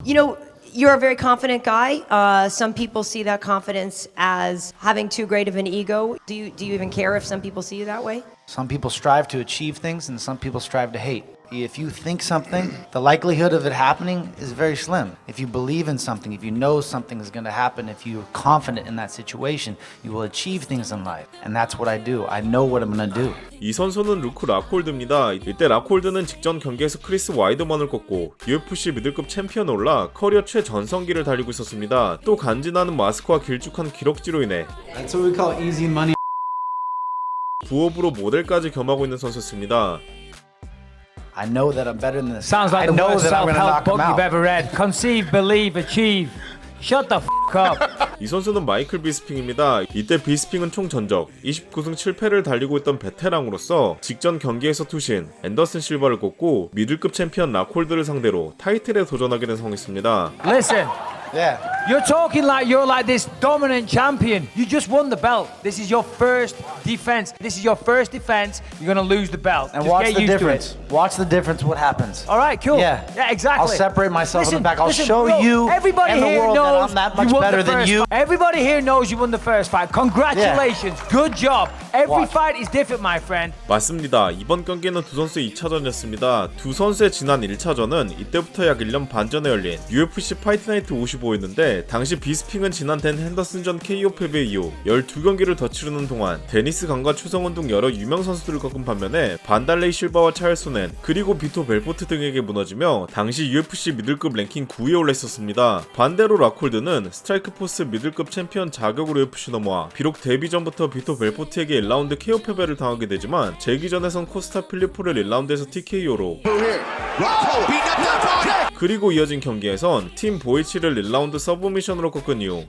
You know, you're a very confident guy. Some people see that confidence as having too great of an ego. Do you even care if some people see you that way? Some people strive to achieve things and some people strive to hate. If you think something, the likelihood of it happening is very slim. If you believe in something, if you know something is going to happen, if you're confident in that situation, you will achieve things in life. And that's what I do. I know what I'm going to do. 이 선수는 루크 락홀드입니다. 이때 락홀드는 직전 경기에서 크리스 와이드먼을 꺾고 UFC 미들급 챔피언에 올라 커리어 최전성기를 달리고 있었습니다. 또 간지나는 마스크와 길쭉한 기럭지로 인해 That's what we call easy money. 부업으로 모델까지 겸하고 있는 선수였습니다. I know that I'm better than this. Sounds like I the know worst that I'm going to self-help knock him book you've out. ever read. Conceive, believe, achieve. Shut the f*** up. 이 선수는 마이클 비스핑입니다. 이때 비스핑은 총 전적 29승 7패를 달리고 있던 베테랑으로서 직전 경기에서 투신 앤더슨 실바를 꺾고 미들급 챔피언 락홀드를 상대로 타이틀에 도전하게 된 상황이었습니다. Listen, Yeah. you're talking like you're like this dominant champion. You just won the belt. This is your first defense. This is your first defense. You're gonna lose the belt. And Just watch get the used difference. to it. Watch the difference what happens. All right, cool. Yeah. Exactly. I'll separate myself in the back. I'll listen, show bro, you everybody and the here world that knows I'm that much you won better the than first you. fight. Everybody here knows you won the first fight. Congratulations. Good job. Every Watch. fight is different, my friend. 맞습니다. 이번 경기는 두 선수의 2차전이었습니다. 두 선수의 지난 1차전은 이때부터 약 1년 반 전에 열린 UFC 파이트 나이트 55였는데 당시 비스핑은 지난 댄 핸더슨전 KO 패배 이후 12경기를 더 치르는 동안 데니스 강과 추성훈 등 여러 유명 선수들을 꺾은 반면에 반달레이 실바와 찰소넨 그리고 비토 벨포트 등에게 무너지며 당시 UFC 미들급 랭킹 9위에 올라 있었습니다. 반대로 락홀드는 스트라이크 포스 미들급 챔피언 자격으로 UFC 넘어와 비록 데뷔 전부터 비토 벨포트에게 1라운드 KO 패배를 당하게 되지만 재기전에선 코스타 필리포를 1라운드에서 TKO로 그리고 이어진 경기에선 팀 보이치를 1라운드 서브미션으로 꺾은 이후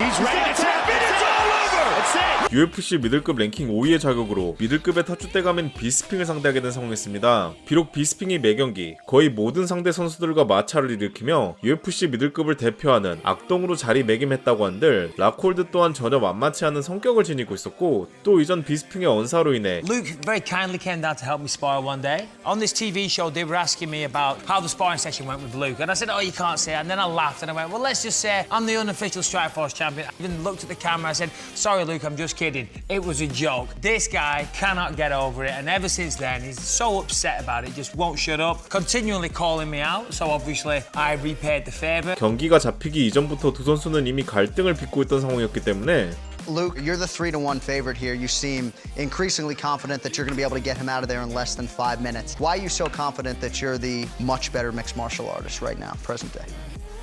UFC 미들급 랭킹 5위의 자격으로 미들급의 터줏대감인 비스핑을 상대하게 된 상황이었습니다. 비록 비스핑이 매경기 거의 모든 상대 선수들과 마찰을 일으키며 UFC 미들급을 대표하는 악동으로 자리매김했다고 한들 락홀드 또한 전혀 만만치 않은 성격을 지니고 있었고 또 이전 비스핑의 언사로 인해 Luke very kindly came down to help me spar one day. On this TV show, they were asking me about how the sparring session went with Luke. And I said, oh, you can't say it. And then I laughed and I went, well, let's just say I'm the unofficial Strikeforce champion. I even looked at the camera. I said, sorry, Luke, I'm just kidding. It was a joke. This guy cannot get over it. And ever since then, he's so upset about it. Just won't shut up. Continually calling me out. So obviously, I repaid the favor. 경기가 잡히기 이전부터 두 선수는 이미 갈등을 빚고 있던 상황이었기 때문에 Luke, you're the 3-1 favorite here. You seem increasingly confident that you're going to be able to get him out of there in less than 5 minutes. Why are you so confident that you're the much better mixed martial artist right now, present day?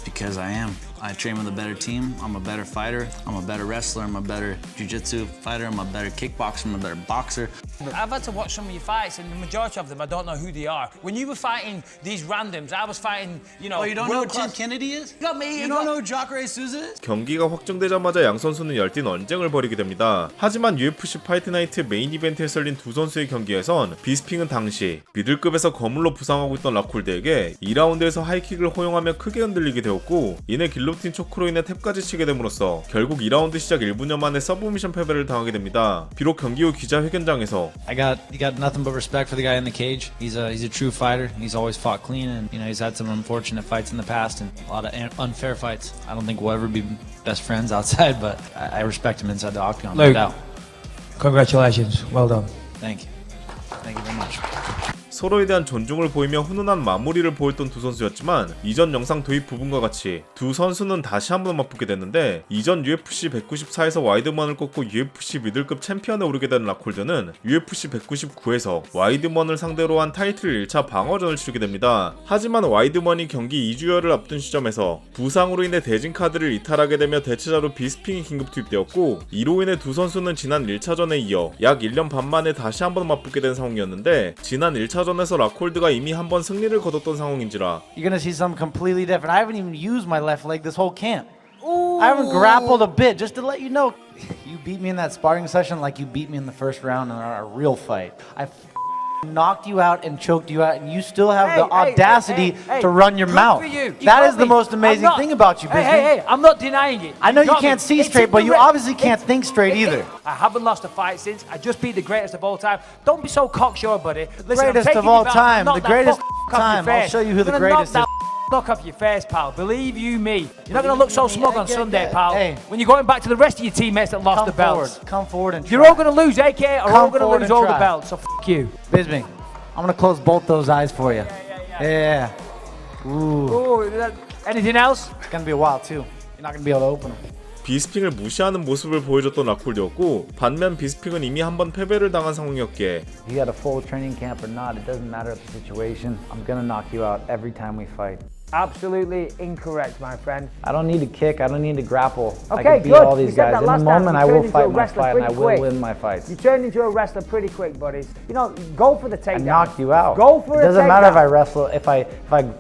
Because I am. I train with a better team. I'm a better fighter. I'm a better wrestler. I'm a better jiu-jitsu fighter. I'm a better kickboxer. I'm a better boxer. I've had to watch some of your fights, and the majority of them, I don't know who they are. When you were fighting these randoms, I was fighting, you know. Oh, you don't know who Tim Kennedy is? You got me. You don't know who Jacare Souza is? 경기가 확정되자마자 양 선수는 열띤 언쟁을 벌이게 됩니다. 하지만 UFC 파이트 나이트 메인 이벤트에 열린 두 선수의 경기에선 비스핑은 당시 미들급에서 거물로 부상하고 있던 락홀드에게 2라운드에서 하이킥을 허용하며 크게 흔들리게 되었고 이내 길로틴 초크로 인해 탭까지 치게 됨으로써 결국 2라운드 시작 1분여 만에 서브미션 패배를 당하게 됩니다. 비록 경기 후 기자회견장에서 You got nothing but respect for the guy in the cage. He's a true fighter. He's always fought clean, and he's had some unfortunate fights in the past and a lot of unfair fights. I don't think we'll ever be best friends outside, but I respect him inside the octagon. Luke. No doubt. Congratulations. Well done. Thank you. Thank you very much. 서로에 대한 존중을 보이며 훈훈한 마무리를 보였던 두 선수였지만 이전 영상 도입 부분과 같이 두 선수는 다시 한번 맞붙게 됐는데 이전 UFC 194에서 와이드먼을 꺾고 UFC 미들급 챔피언에 오르게 된 락홀드는 UFC 199에서 와이드먼을 상대로 한 타이틀 1차 방어전을 치르게 됩니다. 하지만 와이드먼이 경기 2주여를 앞둔 시점에서 부상으로 인해 대진 카드를 이탈하게 되며 대체자로 비스핑이 긴급 투입되었고 이로 인해 두 선수는 지난 1차전에 이어 약 1년 반 만에 다시 한번 맞붙게 된 상황이었는데 지난 1차전에서 락홀드가 이미 한번 승리를 거뒀던 상황인지라 You're going to see something completely different. I haven't even used my left leg this whole camp. I haven't grappled a bit, just to let you know. You beat me in that sparring session like you beat me in the first round in our real fight. I knocked you out and choked you out, and you still have the audacity to run your mouth. That is the most amazing thing about you, Bisping. Hey, I'm not denying it. I know you can't see straight, but you obviously can't think straight either. I haven't lost a fight since. I just beat the greatest of all time. Don't be so cocksure, buddy. Listen, Greatest of all time. The greatest of all time. I'll show you who the greatest is. look off your face, pal. Believe you me. You're not going to look so smug on Sunday, pal. Hey. When you're going back to the rest of your teammates that lost Come the belts. forward. Come forward and You're try. all going to lose, aka are all Come going to forward lose and all the try. belts. So you. Bisbing, I'm gonna close both those eyes for you. Yeah. Ooh. Oh, anything else? It's gonna be a while too. You're not gonna be able to open them. 비스핑을 무시하는 모습을 보여줬던 락홀드였고 반면 비스핑은 이미 한번 패배를 당한 상황이었기에 If you had a full training camp or not, it doesn't matter the situation. I'm gonna knock you out every time we fight. Absolutely incorrect, my friend. I don't need to kick. I don't need to grapple. I Okay, can beat good. all You these said guys. that In the last time. moment, You I will turned into a fight my wrestler fight and I pretty will quick. win my fights. You turned into a wrestler pretty quick, buddies. You know, go for the I takedown. knocked you out. Go for it doesn't matter if I takedown. wrestle. If I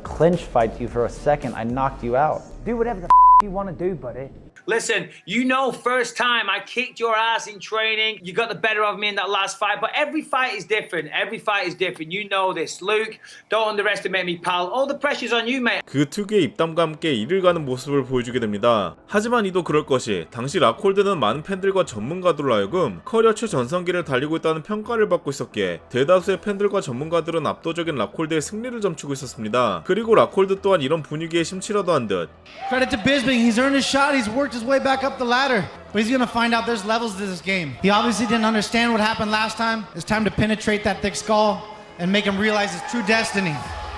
clinch fight you for a second, I knocked you out. Do whatever the you want to do, buddy. Listen, you know, first time I kicked your ass in training. You got the better of me in that last fight, but every fight is different. Every fight is different. You know this. Luke, don't underestimate me, pal. All the pressure's on you, mate. 그 특유의 입담과 함께 이를 가는 모습을 보여주게 됩니다. 하지만 이도 그럴 것이 당시 락홀드는 많은 팬들과 전문가들로 하여금 커리어 최전성기를 달리고 있다는 평가를 받고 있었기에 대다수의 팬들과 전문가들은 압도적인 락홀드의 승리를 점치고 있었습니다. 그리고 락홀드 또한 이런 분위기에 심취라도 한 듯 Credit to Bisping. He's earned his shot. He's worked his way back up the ladder. But he's going to find out there's levels to this game. He obviously didn't understand what happened last time. It's time to penetrate that thick skull and make him realize his true destiny.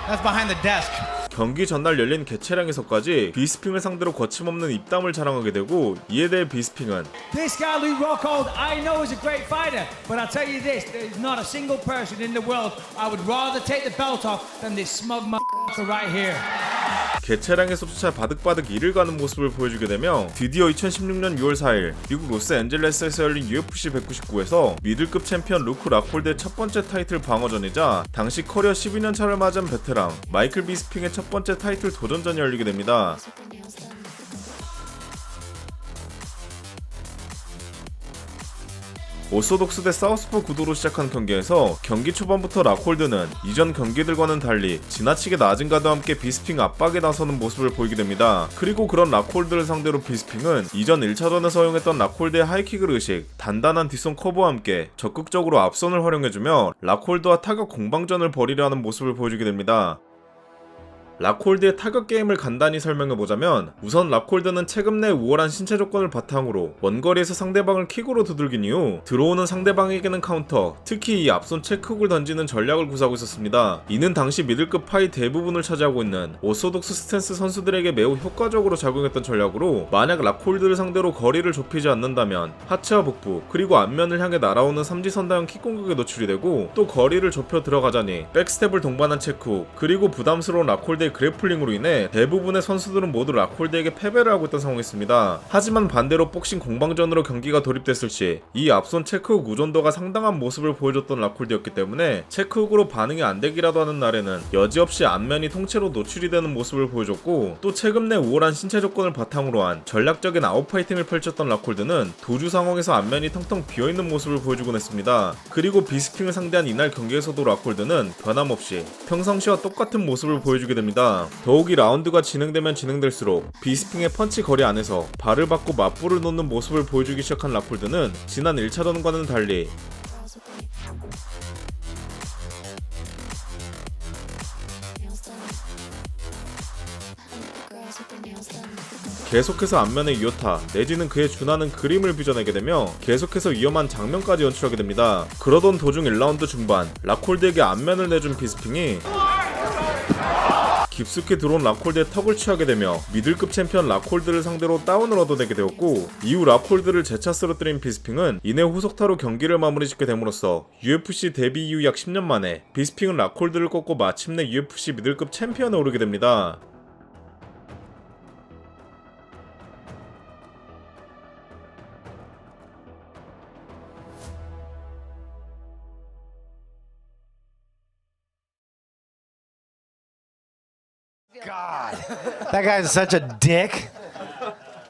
That's behind the desk. 경기 전날 열린 개최량에서까지 비스핑을 상대로 거침없는 입담을 자랑하게 되고 이에 대해 비스핑은 This guy, Luke Rockhold, I know is a great fighter, but I'll tell you this, there's not a single person in the world I would rather take the belt off than this smug motherfucker right here. 개최량에서조차 바득바득 이를 가는 모습을 보여주게 되며 드디어 2016년 6월 4일 미국 로스앤젤레스에서 열린 UFC 199에서 미들급 챔피언 루크 락홀드의 첫 번째 타이틀 방어전이자 당시 커리어 12년 차를 맞은 베테랑 마이클 비스핑의 첫 번째 타이틀 도전전이 열리게 됩니다. 오소독스 대 사우스포 구도로 시작한 경기에서 경기 초반부터 락홀드는 이전 경기들과는 달리 지나치게 낮은 가드와 함께 비스핑 압박에 나서는 모습을 보이게 됩니다. 그리고 그런 락홀드를 상대로 비스핑은 이전 1차전에서 허용했던 락홀드의 하이킥을 의식, 단단한 뒷손 커브와 함께 적극적으로 앞손을 활용해주며 락홀드와 타격 공방전을 벌이려 하는 모습을 보여주게 됩니다. 락홀드의 타격 게임을 간단히 설명해보자면 우선 락홀드는 최근 내 우월한 신체 조건을 바탕으로 원거리에서 상대방을 킥으로 두들긴 이후 들어오는 상대방에게는 카운터, 특히 이 앞손 체크훅을 던지는 전략을 구사하고 있었습니다. 이는 당시 미들급 파이 대부분을 차지하고 있는 오소독스 스탠스 선수들에게 매우 효과적으로 작용했던 전략으로 만약 락홀드를 상대로 거리를 좁히지 않는다면 하체와 복부 그리고 앞면을 향해 날아오는 삼지선다형 킥 공격에 노출이 되고 또 거리를 좁혀 들어가자니 백스텝을 동반한 체크훅 그리고 부담스러운 락홀드의 그래플링으로 인해 대부분의 선수들은 모두 락홀드에게 패배를 하고 있던 상황이었습니다. 하지만 반대로 복싱 공방전으로 경기가 돌입됐을 시 이 앞손 체크훅 우존도가 상당한 모습을 보여줬던 락홀드였기 때문에 체크훅으로 반응이 안되기라도 하는 날에는 여지없이 앞면이 통째로 노출이 되는 모습을 보여줬고 또 최근 내 우월한 신체 조건을 바탕으로 한 전략적인 아웃파이팅을 펼쳤던 락홀드는 도주 상황에서 앞면이 텅텅 비어있는 모습을 보여주곤 했습니다. 그리고 비스핑을 상대한 이날 경기에서도 락홀드는 변함없이 평상시와 똑같은 모습을 보여주게 됩니다. 더욱이 라운드가 진행되면 진행될수록 비스핑의 펀치 거리 안에서 발을 받고 맞불을 놓는 모습을 보여주기 시작한 락홀드는 지난 1차전과는 달리 계속해서 앞면의 유효타 내지는 그에 준하는 그림을 빚어내게 되며 계속해서 위험한 장면까지 연출하게 됩니다. 그러던 도중 1라운드 중반 락홀드에게 앞면을 내준 비스핑이 깊숙이 들어온 락홀드의 턱을 취하게 되며 미들급 챔피언 락홀드를 상대로 다운을 얻어내게 되었고 이후 락홀드를 재차 쓰러뜨린 비스핑은 이내 후속타로 경기를 마무리 짓게 됨으로써 UFC 데뷔 이후 약 10년 만에 비스핑은 락홀드를 꺾고 마침내 UFC 미들급 챔피언에 오르게 됩니다. God, that guy's such a dick.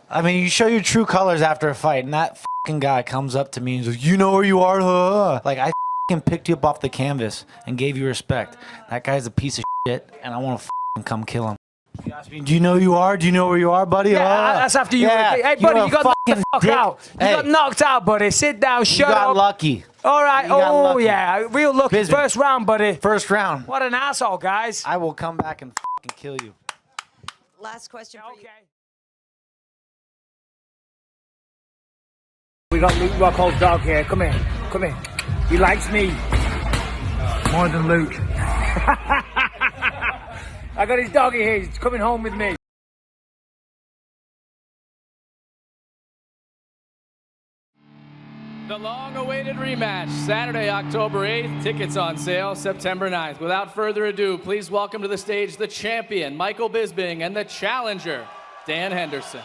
I mean, you show your true colors after a fight, and that fucking guy comes up to me and says, "You know where you are, huh?" Like I fucking picked you up off the canvas and gave you respect. That guy's a piece of shit, and I want to fucking come kill him. You ask me, do you know who you are? Do you know where you are, buddy? Yeah, that's after you. Yeah, Hey, buddy, a you got knocked the fucking fuck dick. out. You Hey, got knocked out, buddy. Sit down, you shut got up. lucky. All right. You got Oh, lucky. yeah. Real lucky. Bisbee. First round, buddy. First round. What an asshole, guys. I will come back and fucking kill you. Last question for you. Okay. We got Luke Rockhold's dog here. Come here. Come here. He likes me more than Luke. I got his doggy here. He's coming home with me. The long-awaited rematch, Saturday, October 8th. Tickets on sale September 9th. Without further ado, please welcome to the stage the champion, Michael Bisping, and the challenger, Dan Henderson.